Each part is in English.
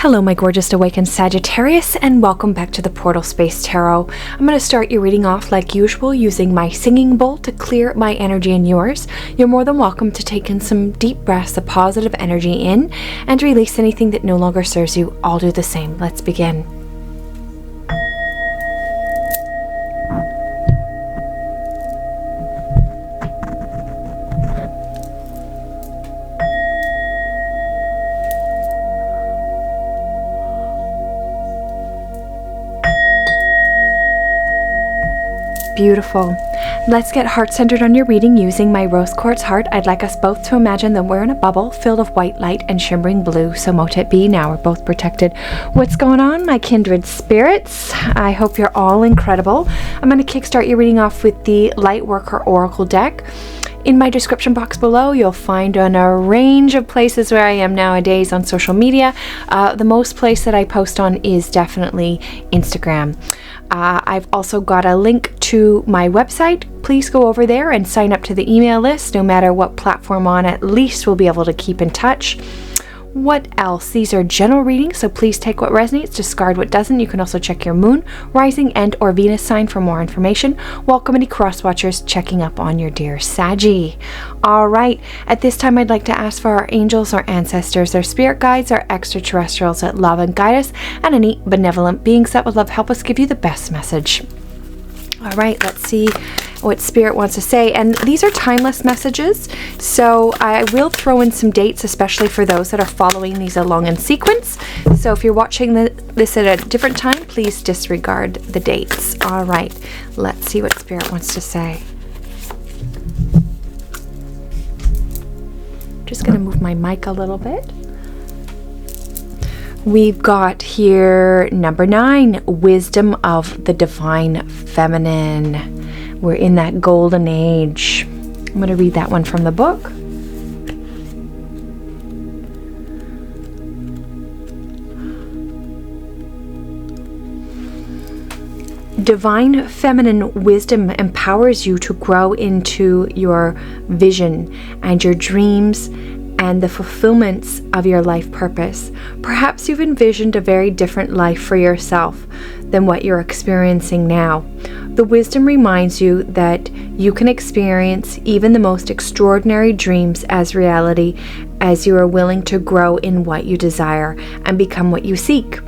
Hello, my gorgeous awakened Sagittarius, and welcome back to the Portal Space Tarot. I'm going to start your reading off like usual using my singing bowl to clear my energy and yours. You're more than welcome to take in some deep breaths of positive energy in and release anything that no longer serves you. I'll do the same. Let's begin. Beautiful. Let's get heart-centered on your reading using my rose quartz heart. I'd like us both to imagine that we're in a bubble filled with white light and shimmering blue, so mote it be. Now we're both protected. What's going on, my kindred spirits? I hope you're all incredible. I'm going to kickstart your reading off with the Lightworker Oracle deck. In my description box below, you'll find on a range of places where I am nowadays on social media. The most place that I post on is definitely Instagram. I've also got a link to my website. Please go over there and sign up to the email list. No matter what platform on, at least we'll be able to keep in touch. What else? These are general readings, so please take what resonates, discard what doesn't. You can also check your moon, rising, and or Venus sign for more information. Welcome any cross-watchers checking up on your dear Saggy. All right, at this time I'd like to ask for our angels, our ancestors, our spirit guides, our extraterrestrials that love and guide us, and any benevolent beings that would love help us give you the best message. All right, let's see what Spirit wants to say. And these are timeless messages, so I will throw in some dates, especially for those that are following these along in sequence. So if you're watching this at a different time, please disregard the dates. All right, let's see what Spirit wants to say. Just going to move my mic a little bit. We've got here number 9, Wisdom of the Divine Feminine. We're in that golden age. I'm going to read that one from the book. Divine feminine wisdom empowers you to grow into your vision and your dreams and the fulfillments of your life purpose. Perhaps you've envisioned a very different life for yourself than what you're experiencing now. The wisdom reminds you that you can experience even the most extraordinary dreams as reality as you are willing to grow in what you desire and become what you seek.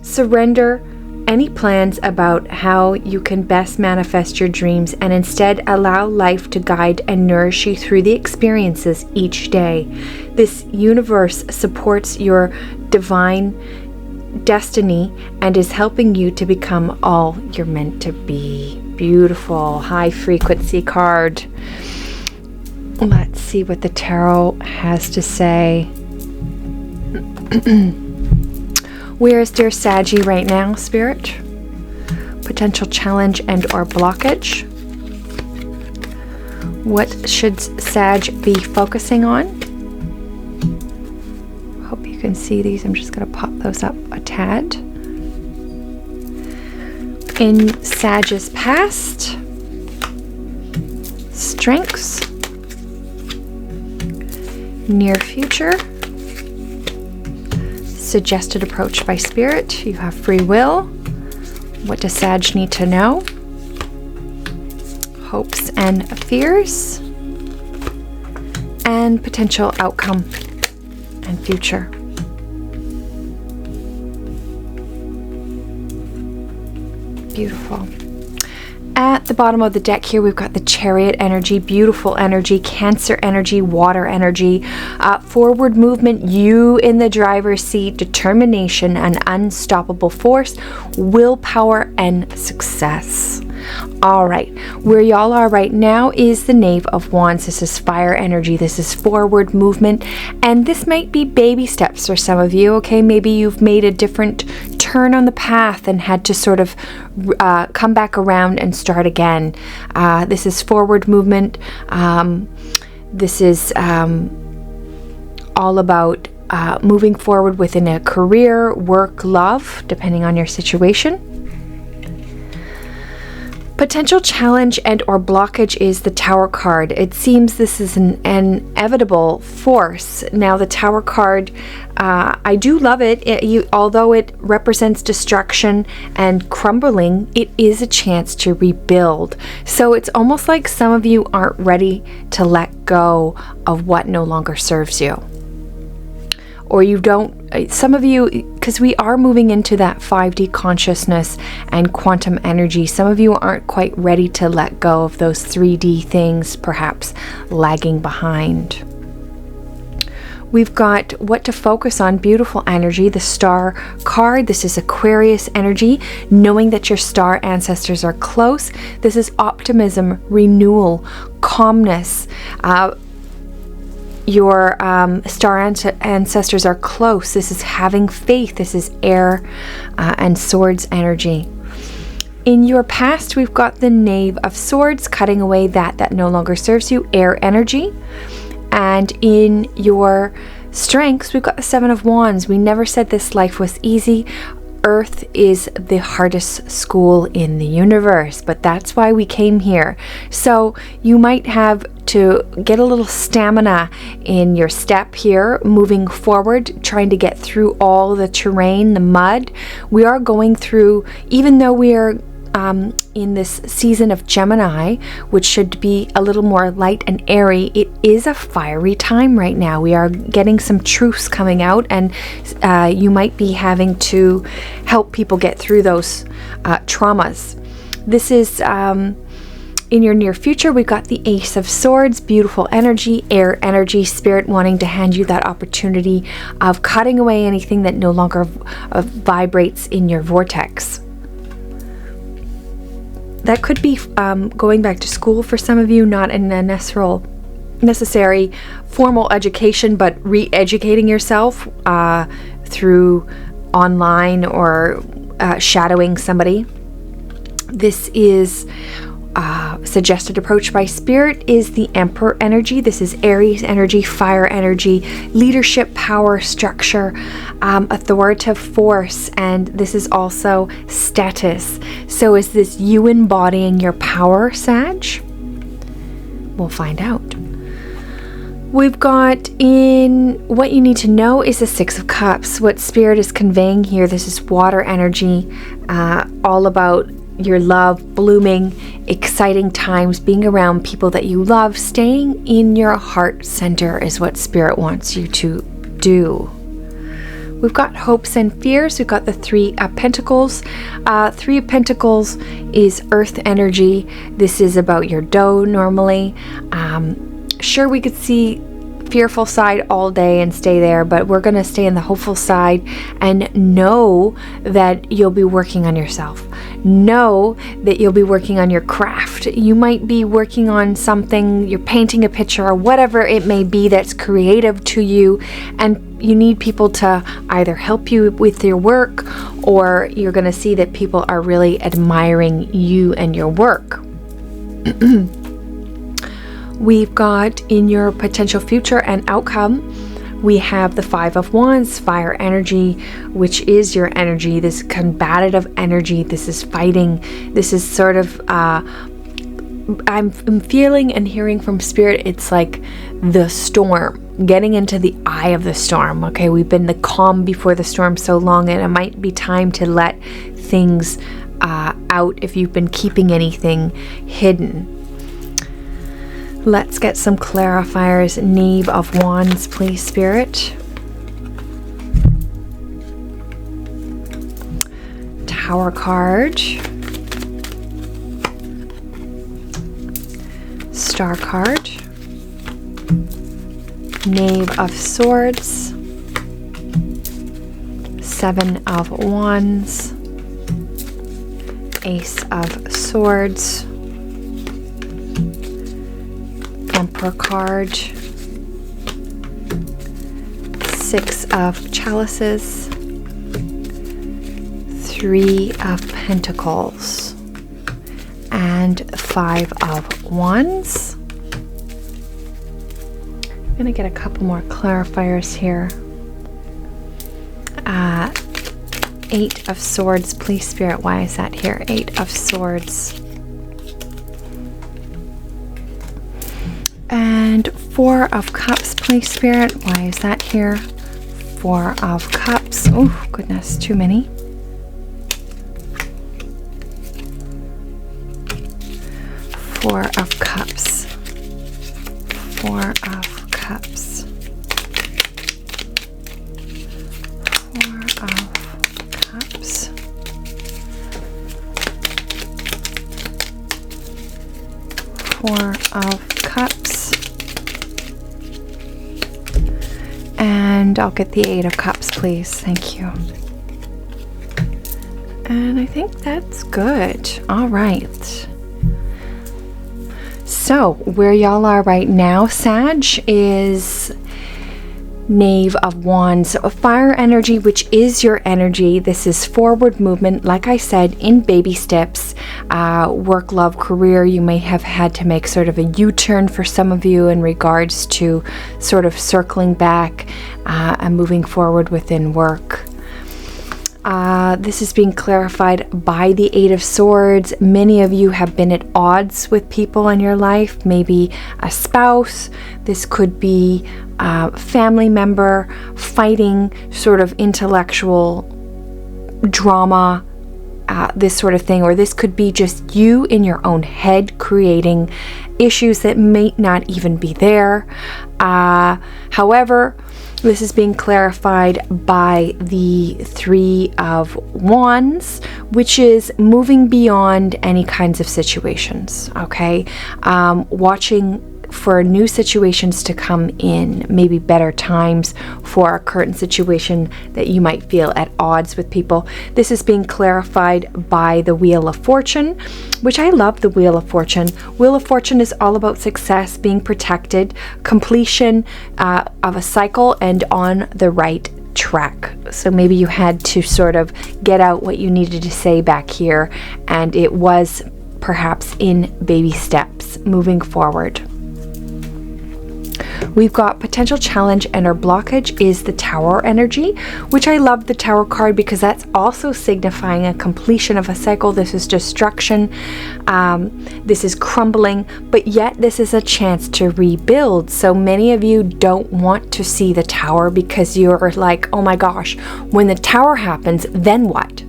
Surrender any plans about how you can best manifest your dreams and instead allow life to guide and nourish you through the experiences each day. This universe supports your divine destiny and is helping you to become all you're meant to be. Beautiful high frequency card. Let's see what the tarot has to say. Where is dear Saggy right now, Spirit? Potential challenge and or blockage. What should Sag be focusing on? Hope you can see these. I'm just going to pop those up a tad. In Sag's past, strengths, near future, suggested approach by Spirit. You have free will. What does Sag need to know? Hopes and fears. And potential outcome and future. Beautiful. At the bottom of the deck here, we've got the Chariot energy, beautiful energy, Cancer energy, water energy, forward movement, you in the driver's seat, determination, and unstoppable force, willpower, and success. All right, where y'all are right now is the Knave of Wands. This is fire energy. This is forward movement, and this might be baby steps for some of you. Okay, maybe you've made a different turn on the path and had to sort of come back around and start again. This is forward movement. This is all about moving forward within a career, work, love, depending on your situation. Potential challenge and or blockage is the Tower card. It seems this is an inevitable force. Now the Tower card, I do love it. Although it represents destruction and crumbling, it is a chance to rebuild. So it's almost like some of you aren't ready to let go of what no longer serves you. Or you don't, some of you, because we are moving into that 5D consciousness and quantum energy, some of you aren't quite ready to let go of those 3D things, perhaps lagging behind. We've got what to focus on, beautiful energy, the Star card. This is Aquarius energy, knowing that your star ancestors are close. This is optimism, renewal, calmness. Your star ancestors are close. This is having faith. This is air and swords energy. In your past, we've got the Knave of Swords, cutting away that no longer serves you, air energy. And in your strengths, we've got the Seven of Wands. We never said this life was easy. Earth is the hardest school in the universe, but that's why we came here. So you might have to get a little stamina in your step here, moving forward, trying to get through all the terrain, the mud. We are going through, even though we are in this season of Gemini, which should be a little more light and airy, it is a fiery time right now. We are getting some truths coming out, and you might be having to help people get through those traumas. This is in your near future. We've got the Ace of Swords, beautiful energy, air energy, spirit wanting to hand you that opportunity of cutting away anything that no longer vibrates in your vortex. That could be going back to school for some of you, not in a necessary formal education, but re-educating yourself through online or shadowing somebody. This is suggested approach by spirit is the Emperor energy. This is Aries energy, fire energy, leadership, power, structure, authoritative force, and this is also status. So is this you embodying your power, Sag? We'll find out. We've got in what you need to know is the Six of Cups. What spirit is conveying here, this is water energy, all about your love, blooming, exciting times, being around people that you love, staying in your heart center is what spirit wants you to do. We've got hopes and fears. We've got the Three of Pentacles. Three of Pentacles is earth energy. This is about your dough normally. Sure, we could see fearful side all day and stay there, but we're going to stay in the hopeful side and know that you'll be working on yourself. Know that you'll be working on your craft. You might be working on something, you're painting a picture or whatever it may be that's creative to you, and you need people to either help you with your work, or you're going to see that people are really admiring you and your work. We've got in your potential future and outcome, we have the Five of Wands, fire energy, which is your energy, this combative energy. This is fighting. This is sort of, I'm feeling and hearing from spirit, it's like the storm, getting into the eye of the storm. Okay, we've been the calm before the storm so long, and it might be time to let things out if you've been keeping anything hidden. Let's get some clarifiers. Knave of Wands, please, Spirit. Tower card. Star card. Knave of Swords. Seven of Wands. Ace of Swords. Emperor card, Six of Chalices, Three of Pentacles, and Five of Wands. I'm going to get a couple more clarifiers here. Eight of Swords, please, Spirit, why is that here? Eight of Swords. And 4 of Cups, please, Spirit. Why is that here? 4 of Cups. Oh, goodness, too many. 4 of Cups. 4 of Cups. 4 of Cups. 4 of Cups. And I'll get the 8 of Cups, please. Thank you. And I think that's good. All right. So where y'all are right now, Sag, is Knave of Wands. So a fire energy, which is your energy. This is forward movement, like I said, in baby steps. Work, love, career. You may have had to make sort of a U-turn for some of you in regards to sort of circling back and moving forward within work. This is being clarified by the 8 of Swords. Many of you have been at odds with people in your life, maybe a spouse. This could be a family member fighting sort of intellectual drama, this sort of thing. Or this could be just you in your own head creating issues that may not even be there. However, this is being clarified by the 3 of Wands, which is moving beyond any kinds of situations, okay? Watching for new situations to come in, maybe better times for a current situation that you might feel at odds with people. This is being clarified by the Wheel of Fortune, which I love the Wheel of Fortune. Wheel of Fortune is all about success, being protected, completion of a cycle, and on the right track. So maybe you had to sort of get out what you needed to say back here, and it was perhaps in baby steps moving forward. We've got potential challenge, and our blockage is the Tower energy, which I love the Tower card because that's also signifying a completion of a cycle. This is destruction. This is crumbling, but yet this is a chance to rebuild. So many of you don't want to see the Tower because you're like, oh my gosh, when the Tower happens, then what?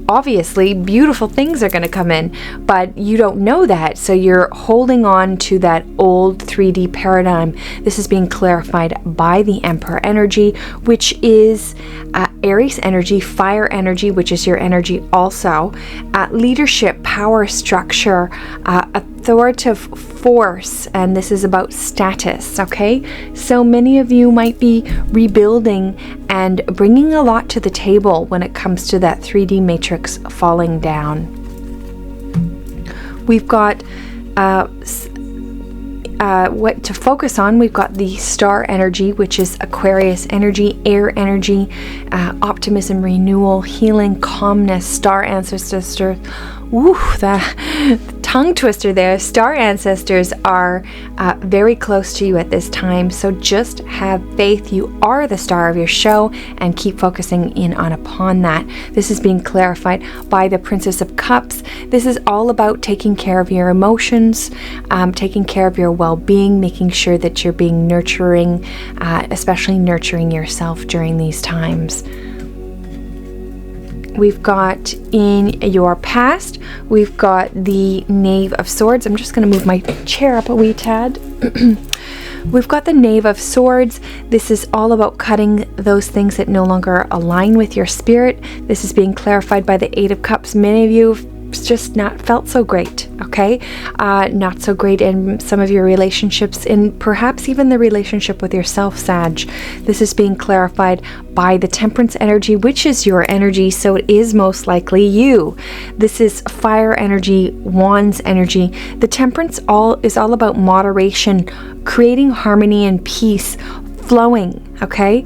Obviously, beautiful things are going to come in, but you don't know that. So you're holding on to that old 3D paradigm. This is being clarified by the Emperor energy, which is Aries energy, fire energy, which is your energy also. Leadership, power, structure, authoritative force, and this is about status, okay? So many of you might be rebuilding and bringing a lot to the table when it comes to that 3D matrix falling down. We've got what to focus on. We've got the star energy, which is Aquarius energy, air energy, optimism, renewal, healing, calmness, star ancestors. Woo, the tongue twister there. Star ancestors are very close to you at this time, so just have faith. You are the star of your show, and keep focusing in upon that. This is being clarified by the Princess of Cups. This is all about taking care of your emotions, taking care of your well-being, making sure that you're being nurturing, especially nurturing yourself during these times. We've got in your past, we've got the Knave of Swords. I'm just going to move my chair up a wee tad. We've got the Knave of Swords. This is all about cutting those things that no longer align with your spirit. This is being clarified by the 8 of Cups. Many of you have just not felt so great, okay? Not so great in some of your relationships, and perhaps even the relationship with yourself, Sag. This is being clarified by the Temperance energy, which is your energy, so it is most likely you. This is fire energy, Wands energy. The Temperance is all about moderation, creating harmony and peace, flowing, okay?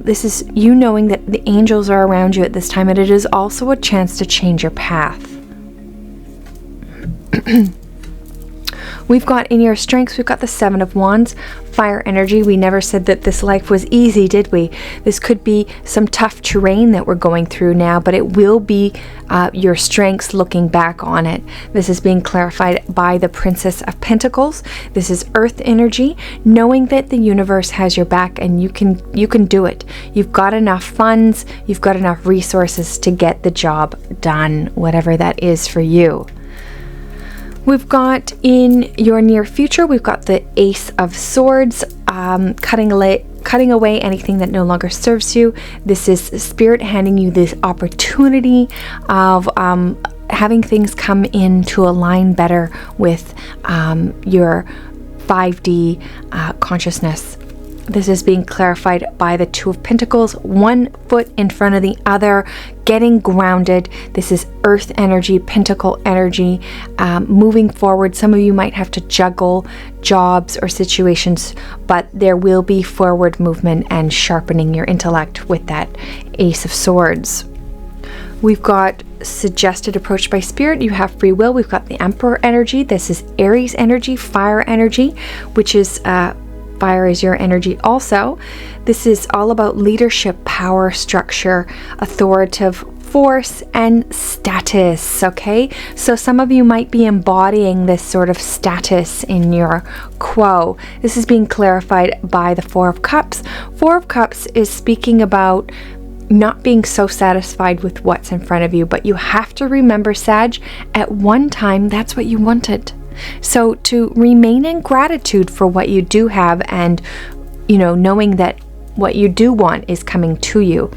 This is you knowing that the angels are around you at this time, and it is also a chance to change your path. We've got in your strengths, we've got the Seven of Wands, fire energy. We never said that this life was easy, did we? This could be some tough terrain that we're going through now, but it will be your strengths looking back on it. This is being clarified by the Princess of Pentacles. This is earth energy, knowing that the universe has your back and you can do it. You've got enough funds, you've got enough resources to get the job done, whatever that is for you. We've got in your near future, we've got the Ace of Swords, cutting away anything that no longer serves you. This is Spirit handing you this opportunity of having things come in to align better with your 5D consciousness. This is being clarified by the Two of Pentacles, one foot in front of the other, getting grounded. This is earth energy, pentacle energy, moving forward. Some of you might have to juggle jobs or situations, but there will be forward movement and sharpening your intellect with that Ace of Swords. We've got suggested approach by spirit. You have free will. We've got the Emperor energy. This is Aries energy, fire energy, which is fire is your energy also. This is all about leadership, power, structure, authoritative force, and status, okay? So some of you might be embodying this sort of status in your quo. This is being clarified by the Four of Cups. Four of Cups is speaking about not being so satisfied with what's in front of you, but you have to remember, Sag, at one time, that's what you wanted. So to remain in gratitude for what you do have and, knowing that what you do want is coming to you.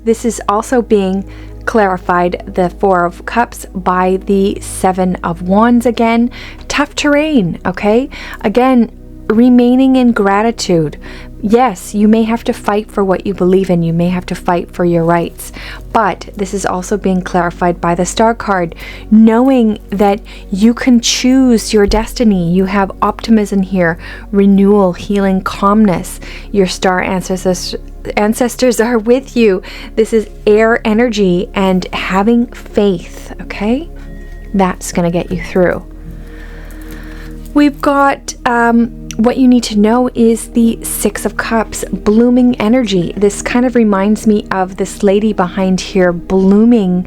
This is also being clarified, the Four of Cups, by the Seven of Wands again. Tough terrain, okay? Again, remaining in gratitude. Yes, you may have to fight for what you believe in. You may have to fight for your rights. But this is also being clarified by the Star card, knowing that you can choose your destiny. You have optimism here, renewal, healing, calmness. Your star ancestors are with you. This is air energy and having faith, okay? That's going to get you through. We've got what you need to know is the Six of Cups, blooming energy. This kind of reminds me of this lady behind here blooming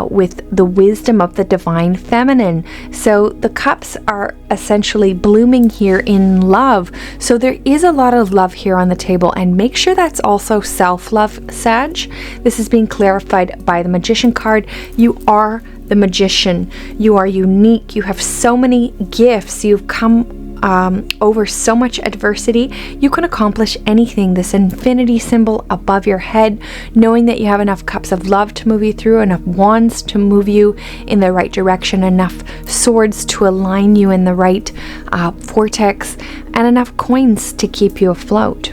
with the wisdom of the divine feminine. So the cups are essentially blooming here in love. So there is a lot of love here on the table, and make sure that's also self-love, Sag. This is being clarified by the Magician card. You are the magician. You are unique. You have so many gifts. You've come over so much adversity. You can accomplish anything. This infinity symbol above your head, knowing that you have enough cups of love to move you through, enough wands to move you in the right direction, enough swords to align you in the right vortex, and enough coins to keep you afloat.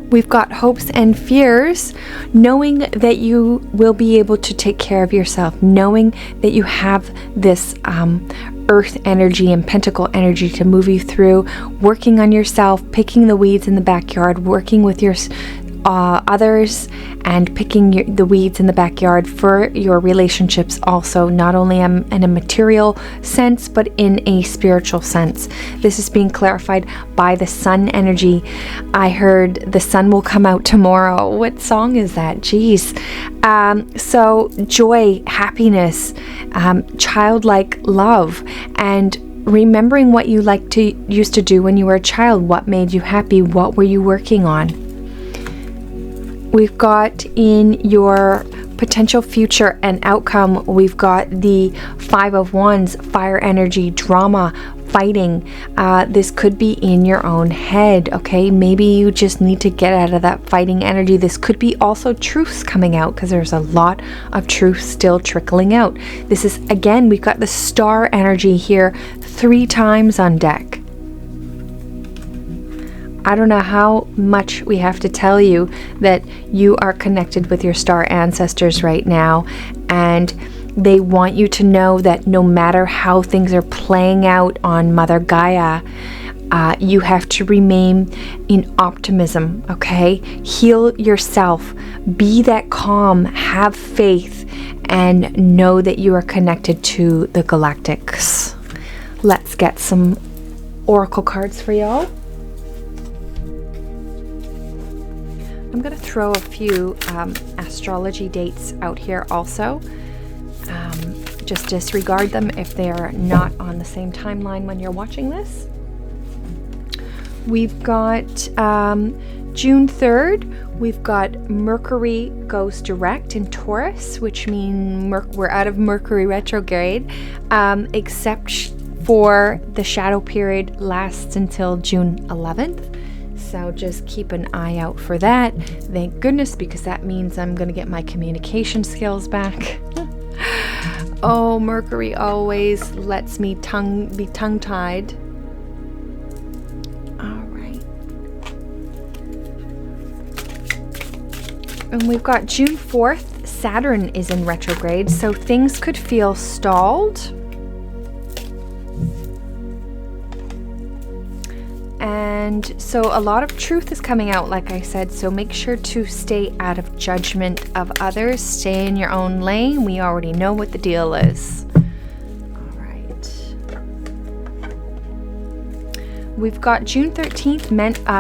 We've got hopes and fears, knowing that you will be able to take care of yourself, knowing that you have this earth energy and pentacle energy to move you through, working on yourself, picking the weeds in the backyard, working with your others, and picking the weeds in the backyard for your relationships also, not only in a material sense, but in a spiritual sense. This is being clarified by the sun energy. I heard the sun will come out tomorrow. What song is that? Jeez. So joy, happiness, childlike love, and remembering what you used to do when you were a child. What made you happy? What were you working on? We've got in your potential future and outcome, we've got the Five of Wands, fire energy, drama, fighting. This could be in your own head, okay? Maybe you just need to get out of that fighting energy. This could be also truths coming out, because there's a lot of truth still trickling out. This is, again, we've got the star energy here 3 times on deck. I don't know how much we have to tell you that you are connected with your star ancestors right now, and they want you to know that no matter how things are playing out on Mother Gaia, you have to remain in optimism, okay? Heal yourself, be that calm, have faith, and know that you are connected to the Galactics. Let's get some oracle cards for y'all. I'm going to throw a few astrology dates out here also. Just disregard them if they are not on the same timeline when you're watching this. We've got June 3rd, we've got Mercury goes direct in Taurus, which means we're out of Mercury retrograde, except for the shadow period lasts until June 11th. So just keep an eye out for that. Thank goodness, because that means I'm going to get my communication skills back. Oh, Mercury always lets me be tongue-tied. All right. And we've got June 4th, Saturn is in retrograde, so things could feel stalled. And so a lot of truth is coming out, like I said, so make sure to stay out of judgment of others. Stay in your own lane. We already know what the deal is. All right. We've got June 13th,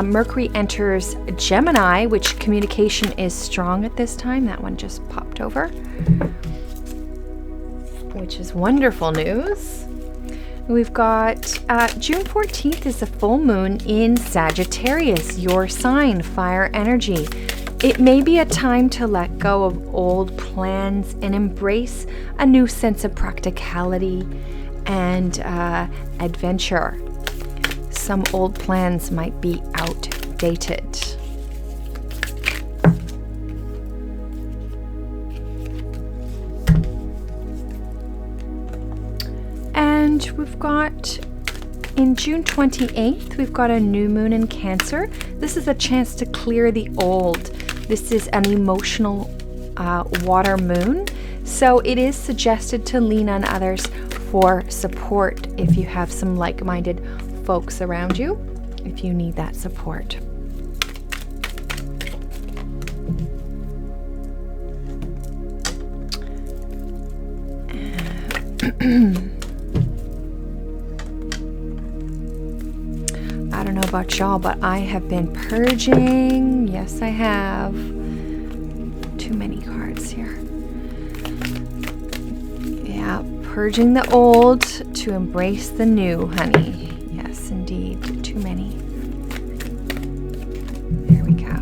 Mercury enters Gemini, which communication is strong at this time. That one just popped over, which is wonderful news. We've got June 14th is a full moon in Sagittarius, your sign, fire energy. It may be a time to let go of old plans and embrace a new sense of practicality and adventure. Some old plans might be outdated. And we've got, in June 28th, we've got a new moon in Cancer. This is a chance to clear the old. This is an emotional water moon. So it is suggested to lean on others for support if you have some like-minded folks around you, if you need that support. I don't know about y'all, but I have been purging. Yes, I have. Too many cards here. Yeah, purging the old to embrace the new, honey. Yes, indeed. Too many. There we go.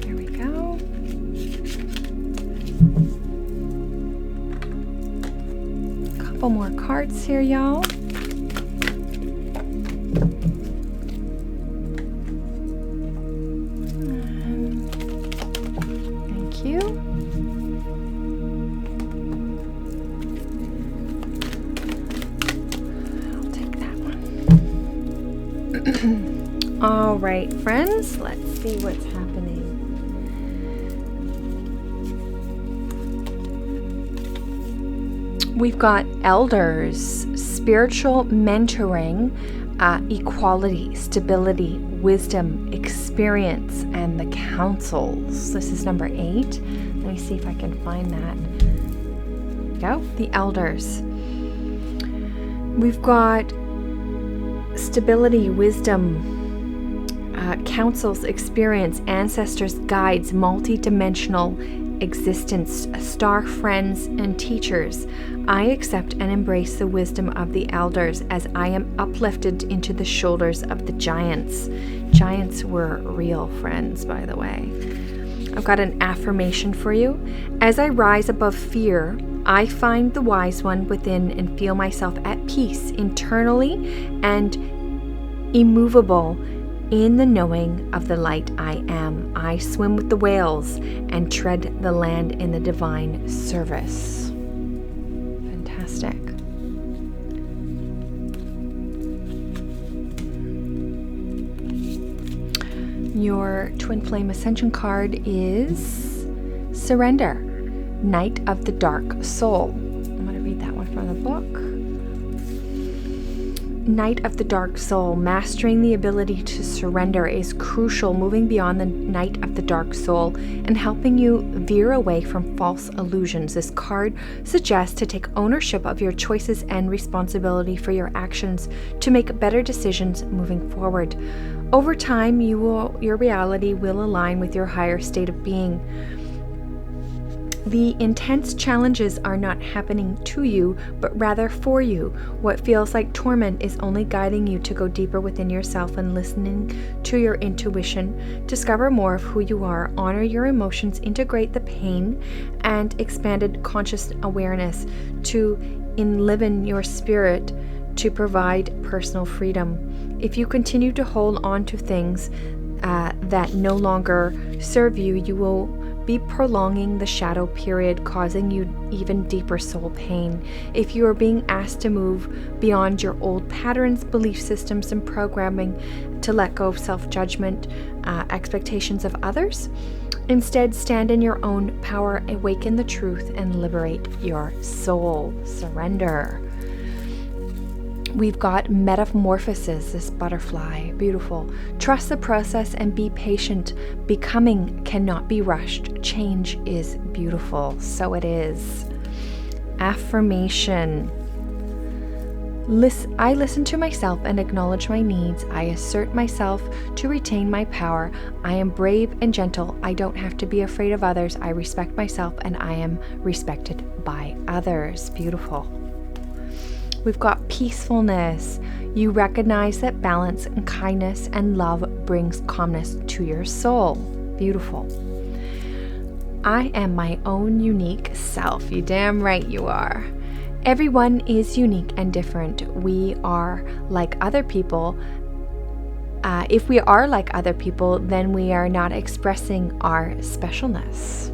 There we go. Couple more cards here, y'all. Thank you. I'll take that one. All right, friends, let's see what's happening. We've got elders, spiritual mentoring, equality, stability, wisdom, experience, and the councils. This is number 8. Let me see if I can find that. There we go, the elders. We've got stability, wisdom, councils, experience, ancestors, guides, multi-dimensional existence, star friends, and teachers. I accept and embrace the wisdom of the elders as I am uplifted into the shoulders of the giants. Giants were real friends, by the way. I've got an affirmation for you. As I rise above fear, I find the wise one within and feel myself at peace internally and immovable in the knowing of the light I am. I swim with the whales and tread the land in the divine service. Fantastic. Your twin flame ascension card is Surrender, Knight of the Dark Soul. I'm going to read that one from the book. Night of the Dark Soul. Mastering the ability to surrender is crucial, moving beyond the Night of the Dark Soul and helping you veer away from false illusions. This card suggests to take ownership of your choices and responsibility for your actions to make better decisions moving forward. Over time, your reality will align with your higher state of being. The intense challenges are not happening to you, but rather for you. What feels like torment is only guiding you to go deeper within yourself and listening to your intuition. Discover more of who you are, honor your emotions, integrate the pain and expanded conscious awareness to enliven your spirit to provide personal freedom. If you continue to hold on to things that no longer serve you, you will be prolonging the shadow period, causing you even deeper soul pain. If you are being asked to move beyond your old patterns, belief systems, and programming, to let go of self-judgment, expectations of others, instead stand in your own power, awaken the truth, and liberate your soul. Surrender. We've got Metamorphosis, this butterfly, beautiful. Trust the process and be patient. Becoming cannot be rushed. Change is beautiful. So it is. Affirmation. I listen to myself and acknowledge my needs. I assert myself to retain my power. I am brave and gentle. I don't have to be afraid of others. I respect myself and I am respected by others. Beautiful. We've got peacefulness. You recognize that balance and kindness and love brings calmness to your soul. Beautiful. I am my own unique self. You damn right you are. Everyone is unique and different. We are like other people. If we are like other people, then we are not expressing our specialness.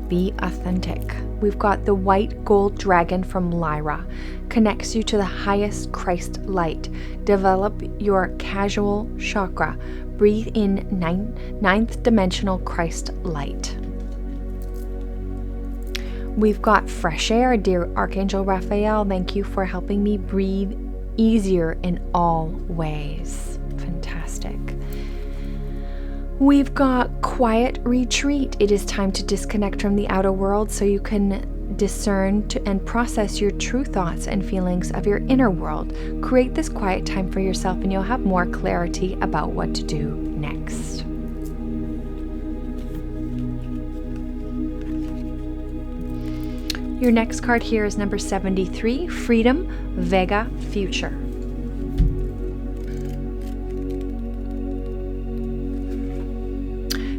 Be authentic. We've got the white gold dragon from Lyra. Connects you to the highest Christ light. Develop your casual chakra. Breathe in ninth dimensional Christ light. We've got fresh air. Dear Archangel Raphael, thank you for helping me breathe easier in all ways. Fantastic. We've got quiet retreat. It is time to disconnect from the outer world so you can discern and process your true thoughts and feelings of your inner world. Create this quiet time for yourself and you'll have more clarity about what to do next. Your next card here is number 73, Freedom, Vega, Future.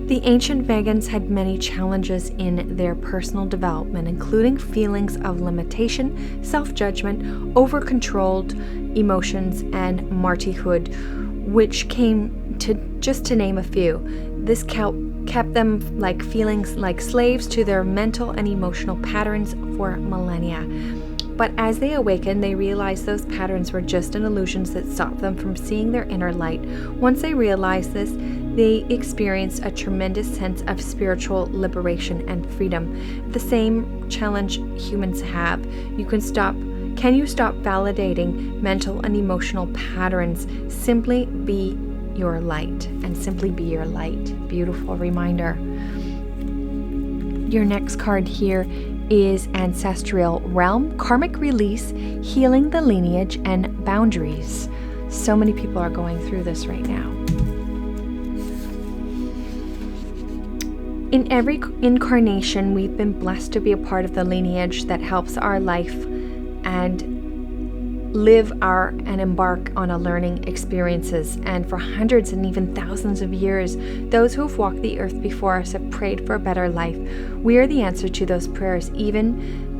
The ancient Vegans had many challenges in their personal development, including feelings of limitation, self-judgment, over-controlled emotions, and martyrdom, which came to, just to name a few. This kept them like feelings like slaves to their mental and emotional patterns for millennia. But as they awakened, they realized those patterns were just an illusions that stopped them from seeing their inner light. Once they realized this, they experienced a tremendous sense of spiritual liberation and freedom. The same challenge humans have. Can you stop validating mental and emotional patterns? Simply be your light and simply be your light. Beautiful reminder. Your next card here is Ancestral Realm, Karmic Release, Healing the Lineage, and Boundaries. So many people are going through this right now. In every incarnation, we've been blessed to be a part of the lineage that helps our life and live and embark on a learning experiences. And for hundreds and even thousands of years, those who have walked the earth before us have prayed for a better life. We are the answer to those prayers. Even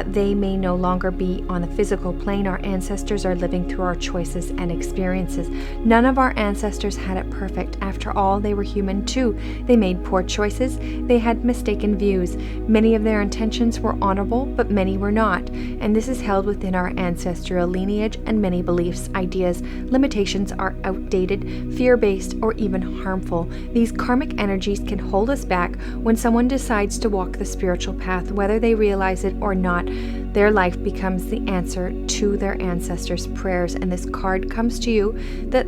they may no longer be on the physical plane. Our ancestors are living through our choices and experiences. None of our ancestors had it perfect. After all, they were human too. They made poor choices. They had mistaken views. Many of their intentions were honorable, but many were not. And this is held within our ancestral lineage, and many beliefs, ideas, limitations are outdated, fear-based, or even harmful. These karmic energies can hold us back when someone decides to walk the spiritual path, whether they realize it or not. not, their life becomes the answer to their ancestors' prayers. And this card comes to you that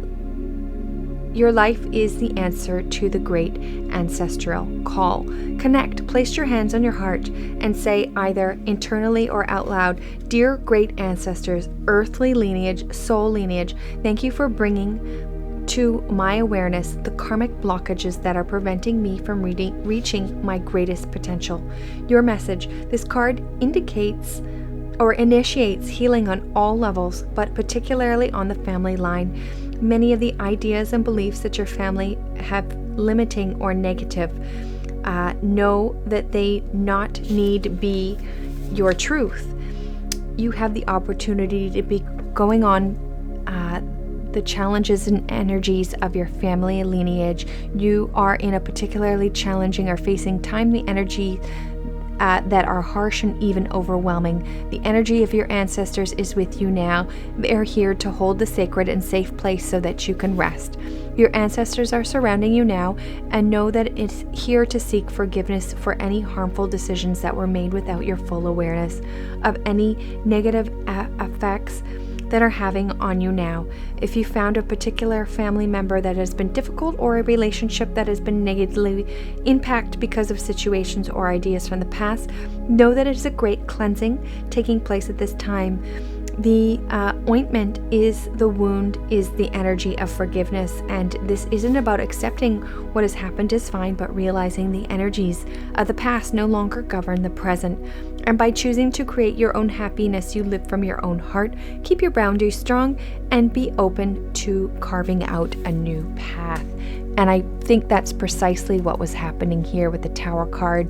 your life is the answer to the great ancestral call. Connect, place your hands on your heart and say either internally or out loud, "Dear great ancestors, earthly lineage, soul lineage, thank you for bringing to my awareness the karmic blockages that are preventing me from reaching my greatest potential." Your message. This card indicates or initiates healing on all levels, but particularly on the family line. Many of the ideas and beliefs that your family have limiting or negative, know that they not need be your truth. You have the opportunity to be going on the challenges and energies of your family lineage. You are in a particularly challenging or facing time, the energy that are harsh and even overwhelming. The energy of your ancestors is with you now. They're here to hold the sacred and safe place so that you can rest. Your ancestors are surrounding you now, and know that it's here to seek forgiveness for any harmful decisions that were made without your full awareness of any negative effects that are having on you now. If you found a particular family member that has been difficult, or a relationship that has been negatively impacted because of situations or ideas from the past, know that it is a great cleansing taking place at this time. The ointment is the wound, is the energy of forgiveness, and this isn't about accepting what has happened is fine, but realizing the energies of the past no longer govern the present. And by choosing to create your own happiness, you live from your own heart. Keep your boundaries strong and be open to carving out a new path. And I think that's precisely what was happening here with the Tower card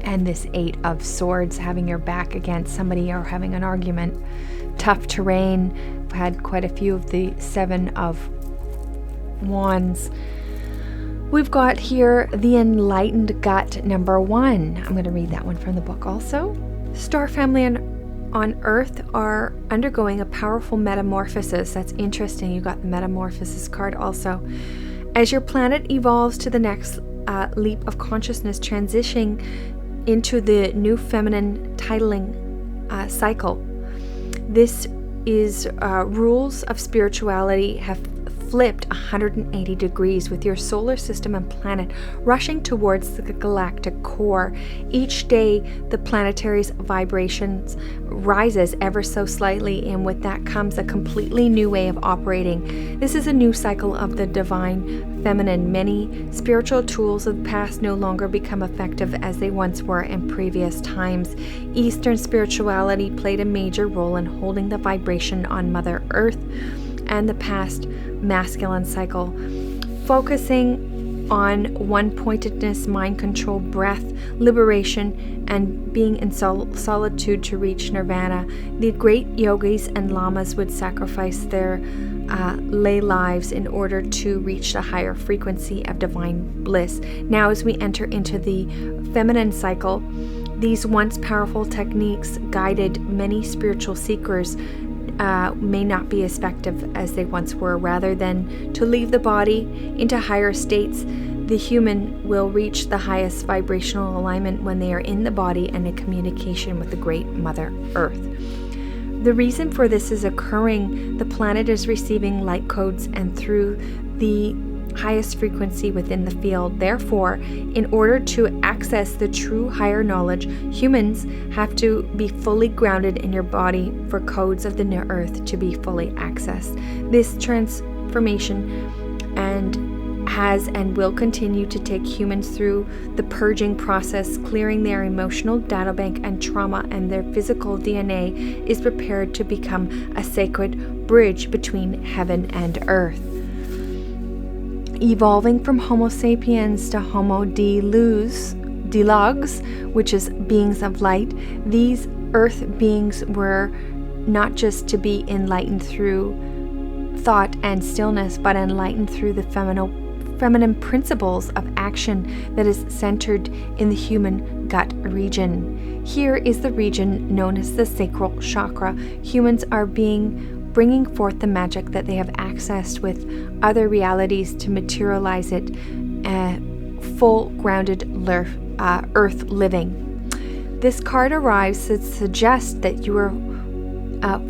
and this 8 of Swords, having your back against somebody or having an argument. Tough terrain. I've had quite a few of the 7 of Wands. We've got here the Enlightened Gut number 1. I'm going to read that one from the book also. Star family on Earth are undergoing a powerful metamorphosis. That's interesting. You got the Metamorphosis card also. As your planet evolves to the next leap of consciousness, transitioning into the new feminine titling cycle. This is rules of spirituality have flipped 180 degrees, with your solar system and planet rushing towards the galactic core. Each day, the planetary's vibrations rises ever so slightly, and with that comes a completely new way of operating. This is a new cycle of the divine feminine. Many spiritual tools of the past no longer become effective as they once were in previous times. Eastern spirituality played a major role in holding the vibration on Mother Earth and the past masculine cycle, focusing on one-pointedness, mind control, breath, liberation, and being in solitude to reach nirvana. The great yogis and lamas would sacrifice their lay lives in order to reach the higher frequency of divine bliss. Now, as we enter into the feminine cycle, these once powerful techniques guided many spiritual seekers may not be as effective as they once were. Rather than to leave the body into higher states, the human will reach the highest vibrational alignment when they are in the body and in communication with the great Mother Earth. The reason for this is occurring, the planet is receiving light codes and through the highest frequency within the field. Therefore, in order to access the true higher knowledge, humans have to be fully grounded in your body for codes of the new earth to be fully accessed. This transformation has and will continue to take humans through the purging process, clearing their emotional data bank and trauma, and their physical DNA is prepared to become a sacred bridge between heaven and earth. Evolving from Homo sapiens to Homo deluxe, which is beings of light, these earth beings were not just to be enlightened through thought and stillness, but enlightened through the feminine principles of action that is centered in the human gut region. Here is the region known as the sacral chakra. Humans are bringing forth the magic that they have accessed with other realities to materialize it, full grounded earth living. This card arrives to suggest that you are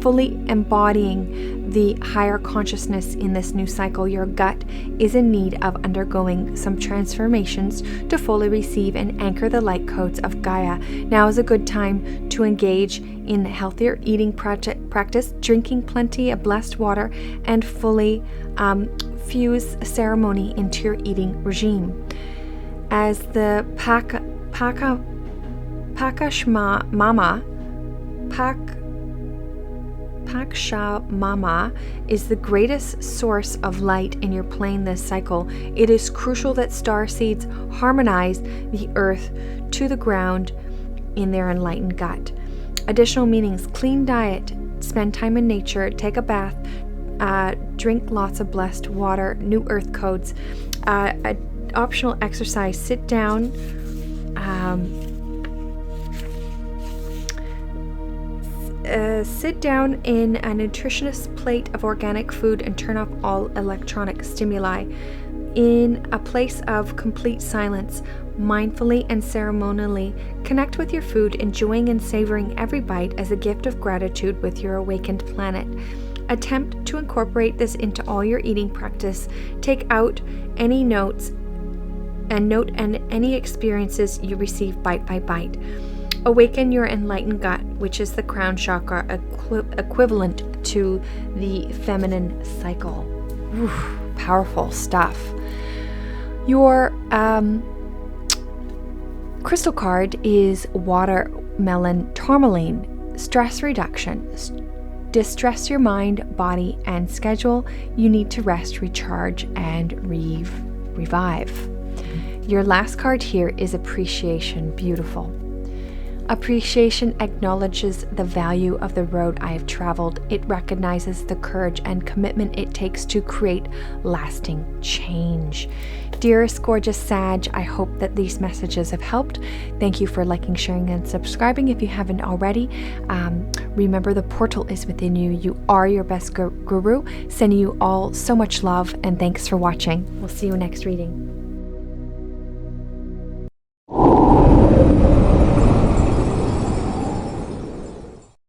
fully embodying the higher consciousness in this new cycle. Your gut is in need of undergoing some transformations to fully receive and anchor the light codes of Gaia. Now is a good time to engage in healthier eating practice, drinking plenty of blessed water, and fully fuse ceremony into your eating regime. As the Pakshamama is the greatest source of light in your plane this cycle, it is crucial that starseeds harmonize the earth to the ground in their enlightened gut. Additional meanings: clean diet, spend time in nature, take a bath, drink lots of blessed water, new earth codes, optional exercise, sit down, sit down in a nutritious plate of organic food and turn off all electronic stimuli. In a place of complete silence, mindfully and ceremonially connect with your food, enjoying and savoring every bite as a gift of gratitude with your awakened planet. Attempt to incorporate this into all your eating practice. Take out any notes and note any experiences you receive bite by bite. Awaken your enlightened gut, which is the crown chakra, equivalent to the feminine cycle. Oof, powerful stuff. Your crystal card is watermelon tourmaline. Stress reduction. Distress your mind, body, and schedule. You need to rest, recharge, and revive. Your last card here is appreciation. Beautiful. Appreciation acknowledges the value of the road I have traveled. It recognizes the courage and commitment it takes to create lasting change. Dearest gorgeous Sag, I hope that these messages have helped. Thank you for liking, sharing, and subscribing if you haven't already. Remember, the portal is within you. You are your best guru. Sending you all so much love, and thanks for watching. We'll see you next reading.